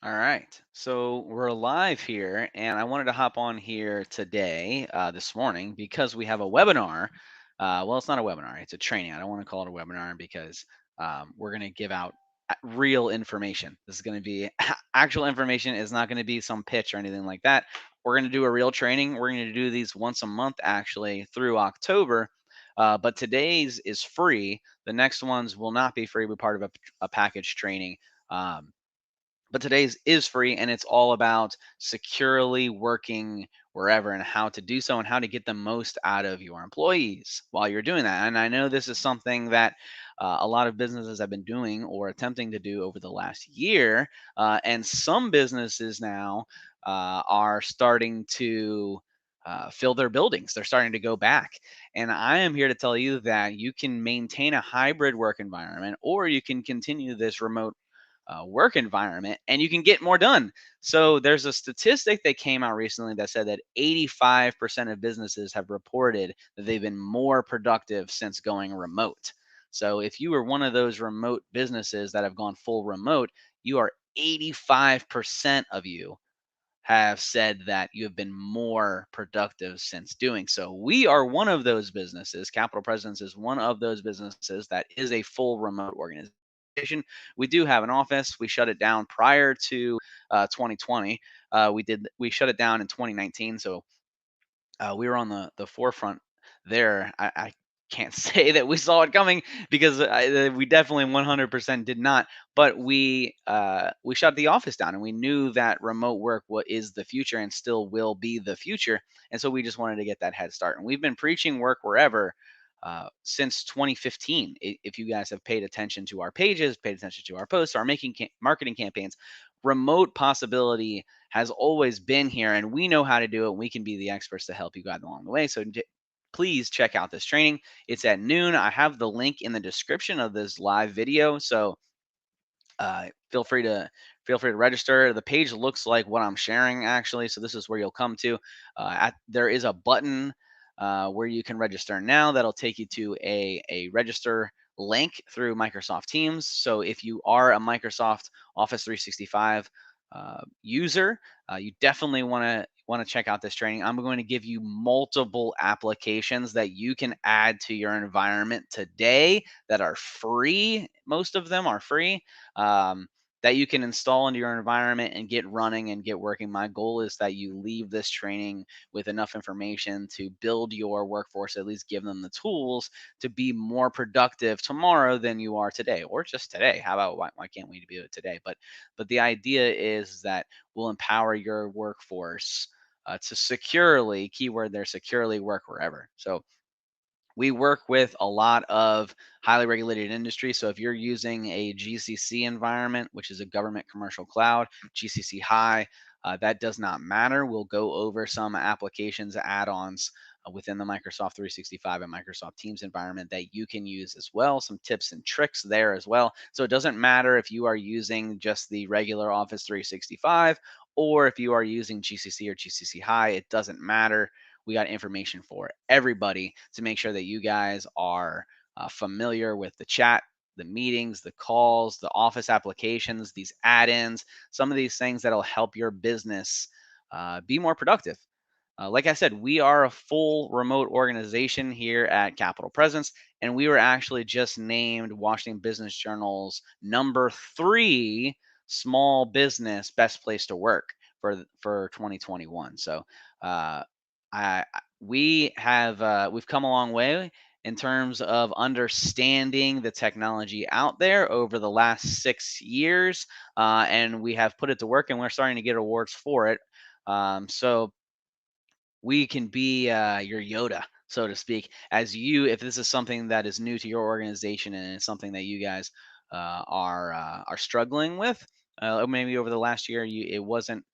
All right. So we're live here, and I wanted to hop on here today, this morning, because we have a webinar. Well, it's not a webinar, it's a training. I don't want to call it a webinar because we're going to give out real information. This is going to be actual information, it's not going to be some pitch or anything like that. We're going to do a real training. We're going to do these once a month, actually, through October. But today's is free. The next ones will not be free, but part of a package training. Um, but today's is free, and it's all about securely working wherever and how to do so and how to get the most out of your employees while you're doing that. And I know this is something that a lot of businesses have been doing or attempting to do over the last year. And some businesses now are starting to fill their buildings. They're starting to go back. And I am here to tell you that you can maintain a hybrid work environment, or you can continue this remote work environment, and you can get more done. So there's a statistic that came out recently that said that 85% of businesses have reported that they've been more productive since going remote. So if you are one of those remote businesses that have gone full remote, you are 85% of you have said that you have been more productive since doing so. We are one of those businesses. Capital Presence is one of those businesses that is a full remote organization. We do have an office. We shut it down prior to 2020. We shut it down in 2019. So we were on the forefront there. I can't say that we saw it coming because we definitely 100% did not. But we shut the office down, and we knew that remote work what is the future and still will be the future. And so we just wanted to get that head start. And we've been preaching work wherever. Since 2015, if you guys have paid attention to our pages, paid attention to our posts, our marketing campaigns, remote possibility has always been here, and we know how to do it. We can be the experts to help you guys along the way. So please check out this training. It's at noon. I have the link in the description of this live video. So uh, feel free to feel free to register. The page looks like what I'm sharing actually. So this is where you'll come to. There is a button where you can register now. That'll take you to a register link through Microsoft Teams. So if you are a Microsoft Office 365 user, you definitely want to check out this training. I'm going to give you multiple applications that you can add to your environment today that are free. Most of them are free. Um, that you can install into your environment and get running and get working. My goal is that you leave this training with enough information to build your workforce, at least give them the tools to be more productive tomorrow than you are today, or just today. How about why can't we do it today? But the idea is that we'll empower your workforce to securely, keyword there, securely work wherever. So we work with a lot of highly regulated industries. So if you're using a GCC environment, which is a government commercial cloud, GCC high, that does not matter. We'll go over some applications, add-ons within the Microsoft 365 and Microsoft Teams environment that you can use as well. Some tips and tricks there as well. So it doesn't matter if you are using just the regular Office 365 or if you are using GCC or GCC high, it doesn't matter. We got information for everybody to make sure that you guys are familiar with the chat, the meetings, the calls, the office applications, these add-ins, some of these things that'll help your business be more productive. Like I said, we are a full remote organization here at Capital Presence, and we were actually just named Washington Business Journal's #3 small business best place to work for 2021. So uh, we've come a long way in terms of understanding the technology out there over the last 6 years, and we have put it to work, and we're starting to get awards for it. So we can be your Yoda, so to speak, as you, if this is something that is new to your organization and it's something that you guys are struggling with, maybe over the last year, it wasn't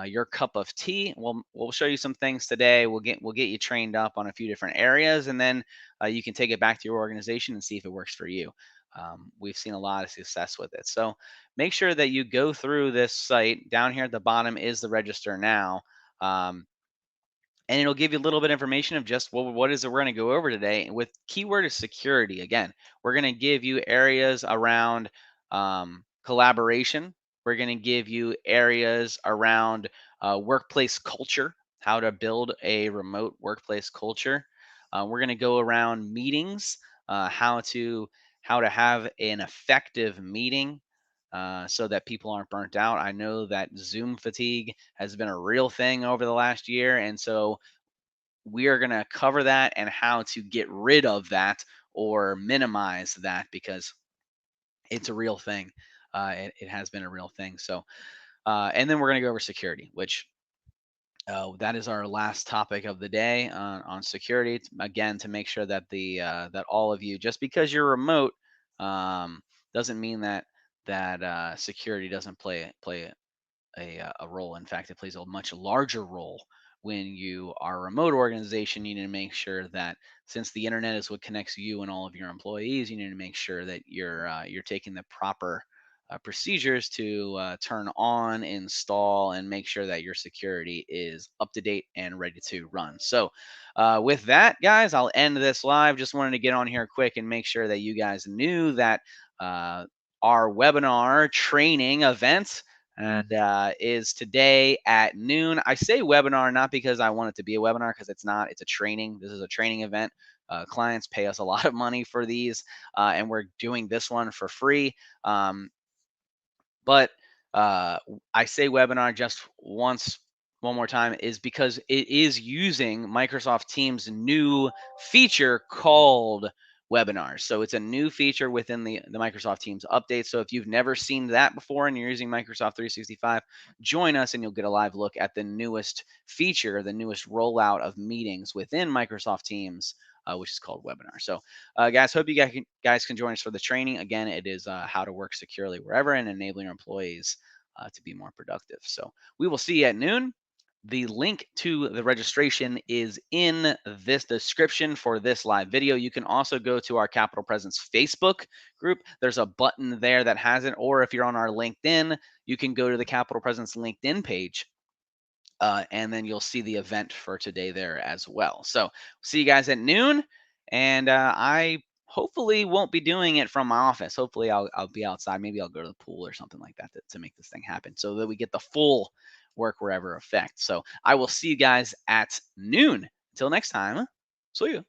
your cup of tea. We'll show you some things today. We'll get you trained up on a few different areas, and then you can take it back to your organization and see if it works for you. We've seen a lot of success with it. So make sure that you go through this site. Down here at the bottom is the register now. And it'll give you a little bit of information of just what is it we're going to go over today. With keyword is security. Again, we're going to give you areas around collaboration. We're going to give you areas around workplace culture, how to build a remote workplace culture. We're going to go around meetings, how to have an effective meeting so that people aren't burnt out. I know that Zoom fatigue has been a real thing over the last year, and so we are going to cover that and how to get rid of that or minimize that because it's a real thing. It has been a real thing. So, and then we're going to go over security, which that is our last topic of the day on security. Again, to make sure that that all of you, just because you're remote, um, doesn't mean that security doesn't play a role. In fact, it plays a much larger role when you are a remote organization. You need to make sure that since the internet is what connects you and all of your employees, you need to make sure that you're taking the proper procedures to turn on, install, and make sure that your security is up to date and ready to run. So, with that, guys, I'll end this live. Just wanted to get on here quick and make sure that you guys knew that uh, our webinar training event and is today at noon. I say webinar not because I want it to be a webinar, because it's not. It's a training. This is a training event. Clients pay us a lot of money for these, and we're doing this one for free. But I say webinar just one more time, is because it is using Microsoft Teams' new feature called webinars. So it's a new feature within the Microsoft Teams update. So if you've never seen that before and you're using Microsoft 365, join us and you'll get a live look at the newest feature, the newest rollout of meetings within Microsoft Teams, which is called webinar. So guys, hope you guys can join us for the training. Again, it is how to work securely wherever and enabling your employees to be more productive. So we will see you at noon. The link to the registration is in this description for this live video. You can also go to our Capital Presence Facebook group. There's a button there that has it. Or if you're on our LinkedIn, you can go to the Capital Presence LinkedIn page. And then you'll see the event for today there as well. So see you guys at noon. And I hopefully won't be doing it from my office. Hopefully I'll be outside. Maybe I'll go to the pool or something like that to make this thing happen so that we get the full work wherever effect. So I will see you guys at noon. Until next time, see you.